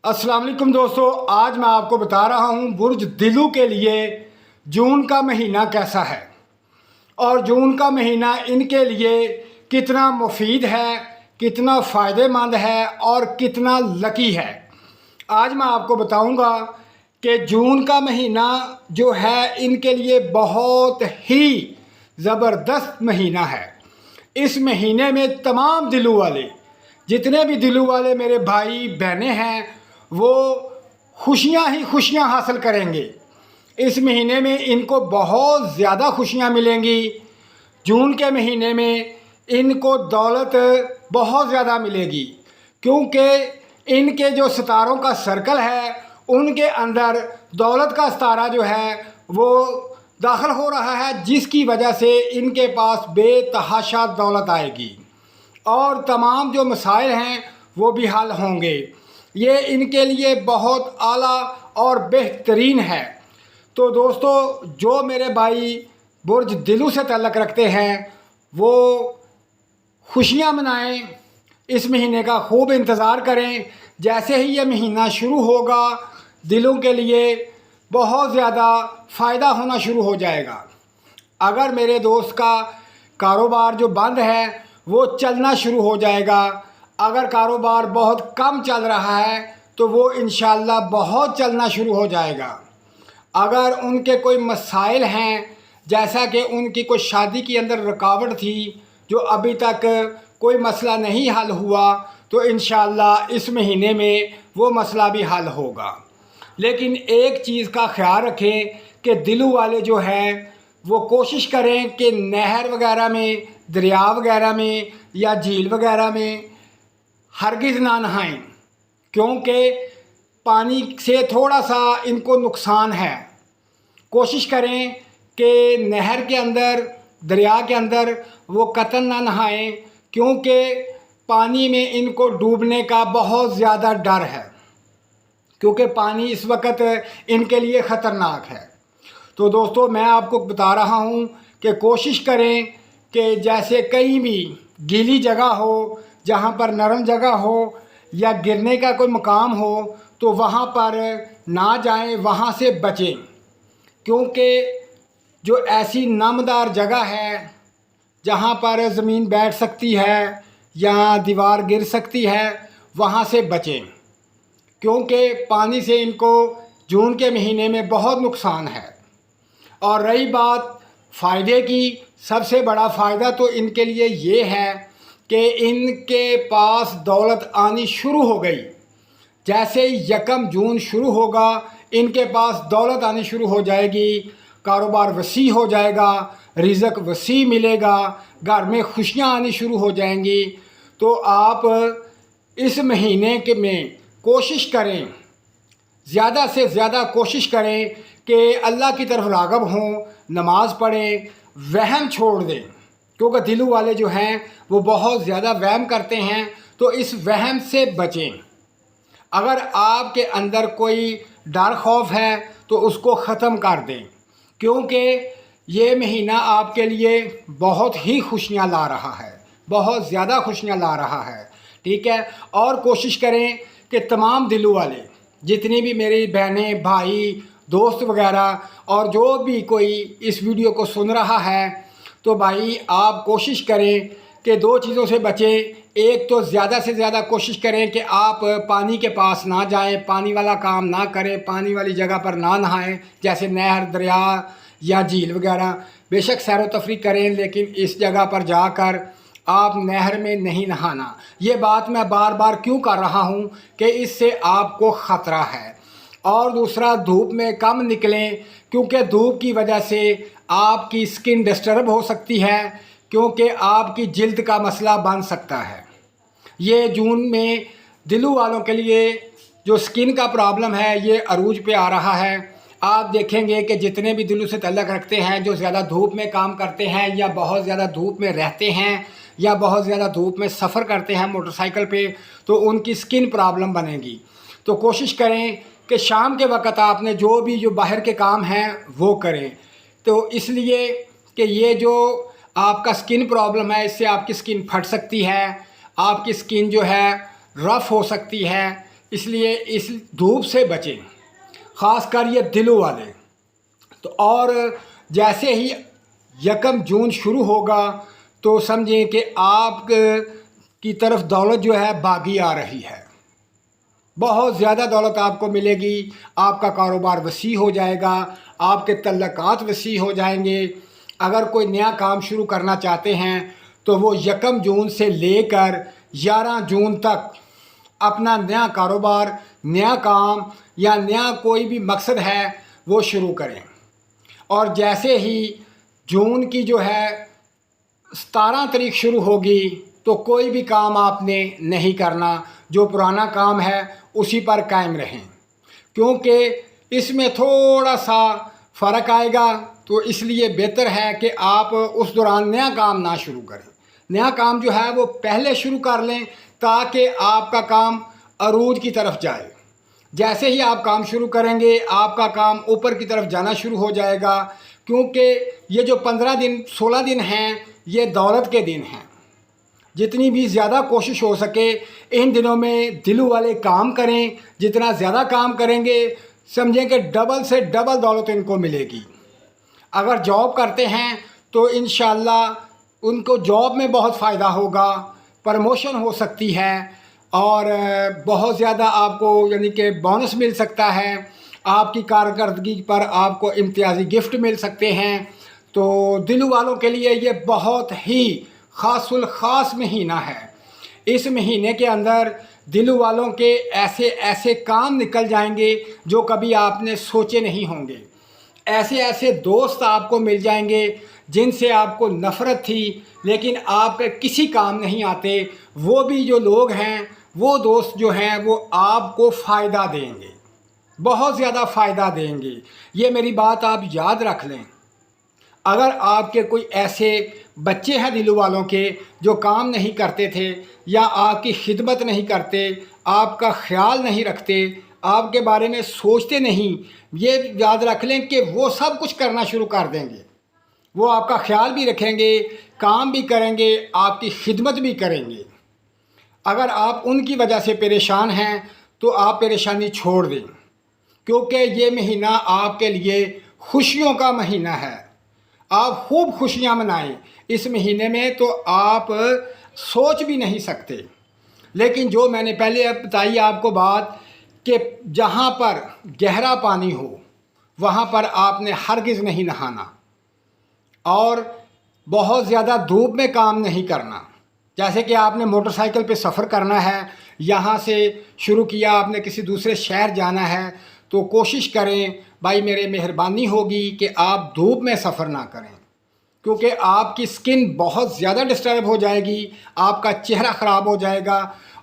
अस्सलाम वालेकुम दोस्तों, आज मैं आपको बता रहा हूँ बुर्ज दिलू के लिए जून का महीना कैसा है और जून का महीना इनके लिए कितना मुफीद है, कितना फ़ायदेमंद है और कितना लकी है। आज मैं आपको बताऊंगा कि जून का महीना जो है इनके लिए बहुत ही ज़बरदस्त महीना है। इस महीने में तमाम दिलू वाले, जितने भी दिलू वाले मेरे भाई बहनें हैं, वो खुशियां ही खुशियां हासिल करेंगे। इस महीने में इनको बहुत ज़्यादा खुशियां मिलेंगी। जून के महीने में इनको दौलत बहुत ज़्यादा मिलेगी, क्योंकि इनके जो सितारों का सर्कल है उनके अंदर दौलत का सितारा जो है वो दाखिल हो रहा है, जिसकी वजह से इनके पास बेतहाशा दौलत आएगी और तमाम जो मसाइल हैं वो भी हल होंगे। ये इनके लिए बहुत आला और बेहतरीन है। तो दोस्तों, जो मेरे भाई बुर्ज दिलू से ताल्लुक़ रखते हैं वो खुशियाँ मनाएं, इस महीने का खूब इंतज़ार करें। जैसे ही ये महीना शुरू होगा दिलों के लिए बहुत ज़्यादा फ़ायदा होना शुरू हो जाएगा। अगर मेरे दोस्त का कारोबार जो बंद है वो चलना शुरू हो जाएगा। अगर कारोबार बहुत कम चल रहा है तो वो इंशाअल्लाह बहुत चलना शुरू हो जाएगा। अगर उनके कोई मसाइल हैं, जैसा कि उनकी कोई शादी के अंदर रुकावट थी जो अभी तक कोई मसला नहीं हल हुआ, तो इंशाअल्लाह इस महीने में वो मसला भी हल होगा। लेकिन एक चीज़ का ख्याल रखें कि दिलू वाले जो हैं वो कोशिश करें कि नहर वगैरह में, दरिया वगैरह में या झील वगैरह में हरगिज़ ना नहाएं, क्योंकि पानी से थोड़ा सा इनको नुकसान है। कोशिश करें कि नहर के अंदर, दरिया के अंदर वो कतई ना नहाएं, क्योंकि पानी में इनको डूबने का बहुत ज़्यादा डर है, क्योंकि पानी इस वक्त इनके लिए ख़तरनाक है। तो दोस्तों, मैं आपको बता रहा हूँ कि कोशिश करें कि जैसे कहीं भी गीली जगह हो, जहाँ पर नरम जगह हो या गिरने का कोई मकाम हो, तो वहाँ पर ना जाएं, वहाँ से बचें, क्योंकि जो ऐसी नमदार जगह है जहाँ पर ज़मीन बैठ सकती है या दीवार गिर सकती है, वहाँ से बचें, क्योंकि पानी से इनको जून के महीने में बहुत नुकसान है। और रही बात फ़ायदे की, सबसे बड़ा फ़ायदा तो इनके लिए ये है कि इनके पास दौलत आनी शुरू हो गई। जैसे ही 1 जून शुरू होगा इनके पास दौलत आनी शुरू हो जाएगी, कारोबार वसी हो जाएगा, रिज़्क़ वसी मिलेगा, घर में खुशियाँ आनी शुरू हो जाएंगी। तो आप इस महीने के में कोशिश करें, ज़्यादा से ज़्यादा कोशिश करें कि अल्लाह की तरफ राग़ब हों, नमाज़ पढ़ें, वहम छोड़ दें, क्योंकि दिलू वाले जो हैं वो बहुत ज़्यादा वहम करते हैं। तो इस वहम से बचें। अगर आपके अंदर कोई डर खौफ है तो उसको ख़त्म कर दें, क्योंकि ये महीना आपके लिए बहुत ही खुशियाँ ला रहा है, बहुत ज़्यादा खुशियाँ ला रहा है। ठीक है। और कोशिश करें कि तमाम दिलू वाले, जितनी भी मेरी बहनें, भाई, दोस्त वगैरह और जो भी कोई इस वीडियो को सुन रहा है, तो भाई आप कोशिश करें कि 2 चीज़ों से बचें। एक तो ज़्यादा से ज़्यादा कोशिश करें कि आप पानी के पास ना जाएं, पानी वाला काम ना करें, पानी वाली जगह पर ना नहाएं, जैसे नहर, दरिया या झील वगैरह। बेशक सैर व तफरीह करें, लेकिन इस जगह पर जाकर आप नहर में नहीं नहाना। ये बात मैं बार बार क्यों कर रहा हूँ कि इससे आपको ख़तरा है। और दूसरा, धूप में कम निकलें, क्योंकि धूप की वजह से आपकी स्किन डिस्टर्ब हो सकती है, क्योंकि आपकी जिल्द का मसला बन सकता है। ये जून में दिलू वालों के लिए जो स्किन का प्रॉब्लम है ये अरूज पे आ रहा है। आप देखेंगे कि जितने भी दिलू से ताल्लुक़ रखते हैं, जो ज़्यादा धूप में काम करते हैं या बहुत ज़्यादा धूप में रहते हैं या बहुत ज़्यादा धूप में सफ़र करते हैं मोटरसाइकिल पे, तो उनकी स्किन प्रॉब्लम बनेगी। तो कोशिश करें कि शाम के वक़्त आपने जो बाहर के काम हैं वो करें। तो इसलिए कि ये जो आपका स्किन प्रॉब्लम है, इससे आपकी स्किन फट सकती है, आपकी स्किन जो है रफ़ हो सकती है, اس لیے اس دھوپ سے بچیں، خاص کر یہ دلوں والے تو۔ اور جیسے ہی 1 جون شروع ہوگا تو سمجھیں کہ آپ کی طرف دولت جو ہے باغی آ رہی ہے، بہت زیادہ دولت آپ کو ملے گی، آپ کا کاروبار وسیع ہو جائے گا، آپ کے تعلقات وسیع ہو جائیں گے۔ اگر کوئی نیا کام شروع کرنا چاہتے ہیں تو وہ 1 جون سے لے کر 11 جون تک اپنا نیا کاروبار، نیا کام یا نیا کوئی بھی مقصد ہے وہ شروع کریں۔ اور جیسے ہی جون کی جو ہے 17 تاریخ شروع ہوگی تو کوئی بھی کام آپ نے نہیں کرنا، جو پرانا کام ہے اسی پر قائم رہیں، کیونکہ اس میں تھوڑا سا فرق آئے گا، تو اس لیے بہتر ہے کہ آپ اس دوران نیا کام نہ شروع کریں۔ نیا کام جو ہے وہ پہلے شروع کر لیں تاکہ آپ کا کام عروج کی طرف جائے۔ جیسے ہی آپ کام شروع کریں گے آپ کا کام اوپر کی طرف جانا شروع ہو جائے گا، کیونکہ یہ جو 15 دن 16 دن ہیں یہ دولت کے دن ہیں۔ جتنی بھی زیادہ کوشش ہو سکے ان دنوں میں دلوں والے کام کریں، جتنا زیادہ کام کریں گے سمجھیں کہ ڈبل سے ڈبل دولت ان کو ملے گی۔ اگر جاب کرتے ہیں تو انشاءاللہ ان کو جاب میں بہت فائدہ ہوگا، پروموشن ہو سکتی ہے اور بہت زیادہ آپ کو یعنی کہ بونس مل سکتا ہے، آپ کی کارکردگی پر آپ کو امتیازی گفٹ مل سکتے ہیں۔ تو دلوں والوں کے لیے یہ بہت ہی خاص الخاص مہینہ ہے۔ اس مہینے کے اندر دلوں والوں کے ایسے ایسے کام نکل جائیں گے جو کبھی آپ نے سوچے نہیں ہوں گے، ایسے ایسے دوست آپ کو مل جائیں گے جن سے آپ کو نفرت تھی لیکن آپ کے کسی کام نہیں آتے، وہ بھی جو لوگ ہیں وہ دوست جو ہیں وہ آپ کو فائدہ دیں گے، بہت زیادہ فائدہ دیں گے۔ یہ میری بات آپ یاد رکھ لیں۔ اگر آپ کے کوئی ایسے بچے ہیں دلوں والوں کے جو کام نہیں کرتے تھے یا آپ کی خدمت نہیں کرتے، آپ کا خیال نہیں رکھتے، آپ کے بارے میں سوچتے نہیں، یہ یاد رکھ لیں کہ وہ سب کچھ کرنا شروع کر دیں گے۔ وہ آپ کا خیال بھی رکھیں گے، کام بھی کریں گے، آپ کی خدمت بھی کریں گے۔ اگر آپ ان کی وجہ سے پریشان ہیں تو آپ پریشانی چھوڑ دیں، کیونکہ یہ مہینہ آپ کے لیے خوشیوں کا مہینہ ہے۔ آپ خوب خوشیاں منائیں اس مہینے میں، تو آپ سوچ بھی نہیں سکتے۔ لیکن جو میں نے پہلے بتائی آپ کو بات کہ جہاں پر گہرا پانی ہو وہاں پر آپ نے ہرگز نہیں نہانا، اور بہت زیادہ دھوپ میں کام نہیں کرنا۔ جیسے کہ آپ نے موٹر سائیکل پہ سفر کرنا ہے، یہاں سے شروع کیا آپ نے کسی دوسرے شہر جانا ہے، تو کوشش کریں بھائی میرے مہربانی ہوگی کہ آپ دھوپ میں سفر نہ کریں، کیونکہ آپ کی سکن بہت زیادہ ڈسٹرب ہو جائے گی، آپ کا چہرہ خراب ہو جائے گا،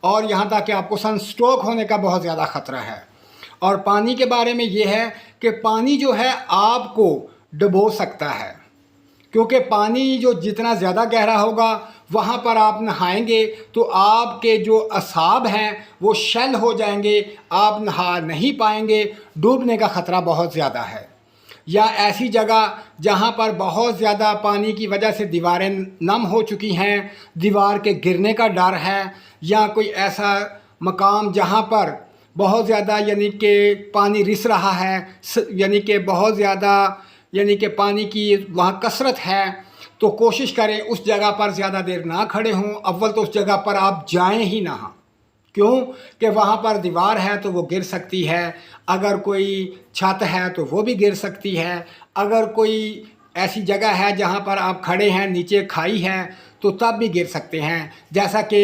اور یہاں تک کہ آپ کو سن سٹروک ہونے کا بہت زیادہ خطرہ ہے۔ اور پانی کے بارے میں یہ ہے کہ پانی جو ہے آپ کو ڈبو سکتا ہے، کیونکہ پانی جو جتنا زیادہ گہرا ہوگا وہاں پر آپ نہائیں گے تو آپ کے جو اعصاب ہیں وہ شل ہو جائیں گے، آپ نہا نہیں پائیں گے، ڈوبنے کا خطرہ بہت زیادہ ہے۔ یا ایسی جگہ جہاں پر بہت زیادہ پانی کی وجہ سے دیواریں نم ہو چکی ہیں، دیوار کے گرنے کا ڈر ہے، یا کوئی ایسا مقام جہاں پر بہت زیادہ یعنی کہ پانی رس رہا ہے، یعنی کہ بہت زیادہ یعنی کہ پانی کی وہاں کثرت ہے، تو کوشش کریں اس جگہ پر زیادہ دیر نہ کھڑے ہوں۔ اول تو اس جگہ پر آپ جائیں ہی نہ، کیوں کہ وہاں پر دیوار ہے تو وہ گر سکتی ہے، اگر کوئی چھت ہے تو وہ بھی گر سکتی ہے، اگر کوئی ایسی جگہ ہے جہاں پر آپ کھڑے ہیں نیچے کھائی ہے تو تب بھی گر سکتے ہیں۔ جیسا کہ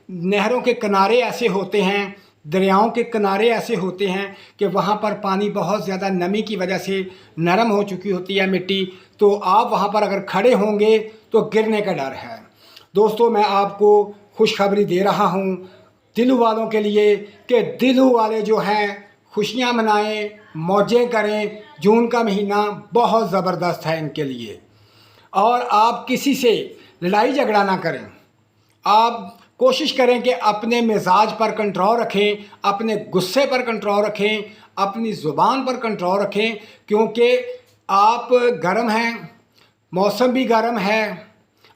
نہروں کے کنارے ایسے ہوتے ہیں، دریاؤں کے کنارے ایسے ہوتے ہیں کہ وہاں پر پانی بہت زیادہ نمی کی وجہ سے نرم ہو چکی ہوتی ہے مٹی، تو آپ وہاں پر اگر کھڑے ہوں گے تو گرنے کا ڈر ہے۔ دوستو میں آپ کو خوشخبری دے رہا ہوں دلوں والوں کے لیے کہ دلوں والے جو ہیں خوشیاں منائیں، موجیں کریں، جون کا مہینہ بہت زبردست ہے ان کے لیے۔ اور آپ کسی سے لڑائی جھگڑا نہ کریں، آپ کوشش کریں کہ اپنے مزاج پر کنٹرول رکھیں، اپنے غصے پر کنٹرول رکھیں، اپنی زبان پر کنٹرول رکھیں، کیونکہ آپ گرم ہیں، موسم بھی گرم ہے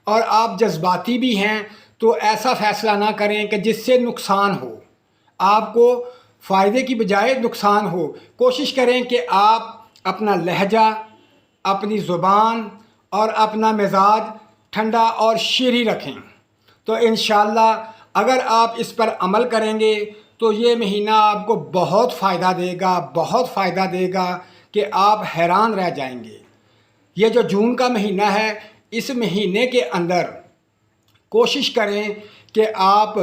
اور آپ جذباتی بھی ہیں، تو ایسا فیصلہ نہ کریں کہ جس سے نقصان ہو۔ آپ کو फ़ायदे की बजाय नुकसान हो। कोशिश करें कि आप अपना लहजा, अपनी ज़ुबान और अपना मिजाज ठंडा और शीरी रखें। तो इंशाअल्लाह अगर आप इस पर अमल करेंगे तो ये महीना आपको बहुत फ़ायदा देगा, बहुत फ़ायदा देगा कि आप हैरान रह जाएंगे। ये जो जून का महीना है, इस महीने के अंदर कोशिश करें कि आप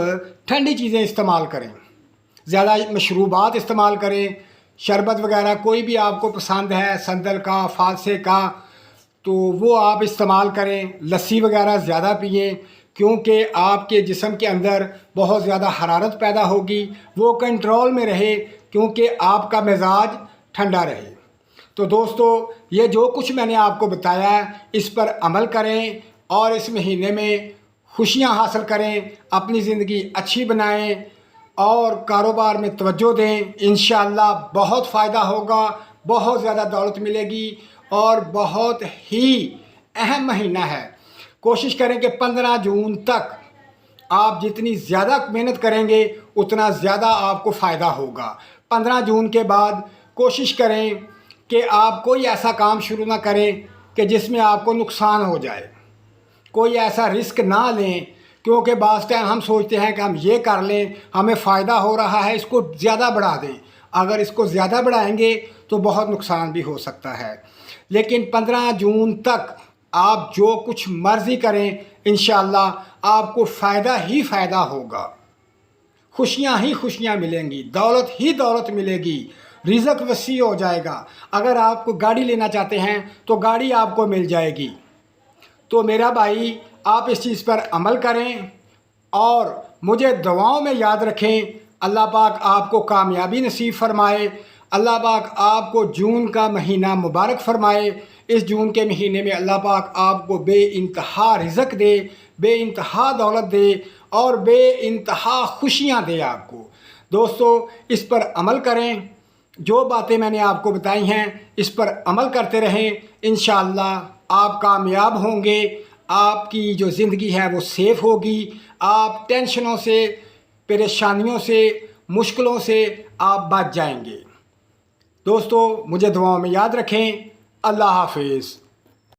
ठंडी चीज़ें इस्तेमाल करें, ज़्यादा मशरूबात इस्तेमाल करें, शरबत वगैरह कोई भी आपको पसंद है, संदल का, फालसे का, तो वो आप इस्तेमाल करें। लस्सी वगैरह ज़्यादा पिएं क्योंकि आपके जिस्म के अंदर बहुत ज़्यादा हरारत पैदा होगी, वो कंट्रोल में रहे क्योंकि आपका मिजाज ठंडा रहे। तो दोस्तों, ये जो कुछ मैंने आपको बताया इस पर अमल करें और इस महीने में खुशियां हासिल करें, अपनी ज़िंदगी अच्छी बनाएं और कारोबार में तवज्जो दें। इंशाअल्लाह बहुत फ़ायदा होगा, बहुत ज़्यादा दौलत मिलेगी और बहुत ही अहम महीना है। कोशिश करें कि 15 जून तक आप जितनी ज़्यादा मेहनत करेंगे उतना ज़्यादा आपको फ़ायदा होगा। 15 जून के बाद कोशिश करें कि आप कोई ऐसा काम शुरू ना करें कि जिसमें आपको नुकसान हो जाए, कोई ऐसा रिस्क ना लें क्योंकि बाज़ टाइम हम सोचते हैं कि हम ये कर लें, हमें फ़ायदा हो रहा है, इसको ज़्यादा बढ़ा दें। अगर इसको ज़्यादा बढ़ाएंगे तो बहुत नुकसान भी हो सकता है। लेकिन 15 जून तक आप जो कुछ मर्ज़ी करें, इंशाअल्लाह आपको फ़ायदा ही फ़ायदा होगा, खुशियाँ ही खुशियाँ मिलेंगी, दौलत ही दौलत मिलेगी, रिज़्क़ वसी हो जाएगा। अगर आप गाड़ी लेना चाहते हैं तो गाड़ी आपको मिल जाएगी। तो मेरा भाई, आप इस चीज़ पर अमल करें और मुझे दुआओं में याद रखें। अल्लाह पाक आपको कामयाबी नसीब फरमाए, अल्लाह पाक आपको जून का महीना मुबारक फरमाए। इस जून के महीने में अल्लाह पाक आपको बेइंतहा रिज़्क़ दे, बेइंतहा दौलत दे और बेइंतहा खुशियाँ दे आपको। दोस्तों, इस पर अमल करें, जो बातें मैंने आपको बताई हैं इस पर अमल करते रहें। इंशाअल्लाह आप कामयाब होंगे, आपकी जो ज़िंदगी है वो सेफ़ होगी, आप टेंशनों से, परेशानियों से, मुश्किलों से आप बच जाएंगे। दोस्तों, मुझे दुआओं में याद रखें। अल्लाह हाफ़िज़।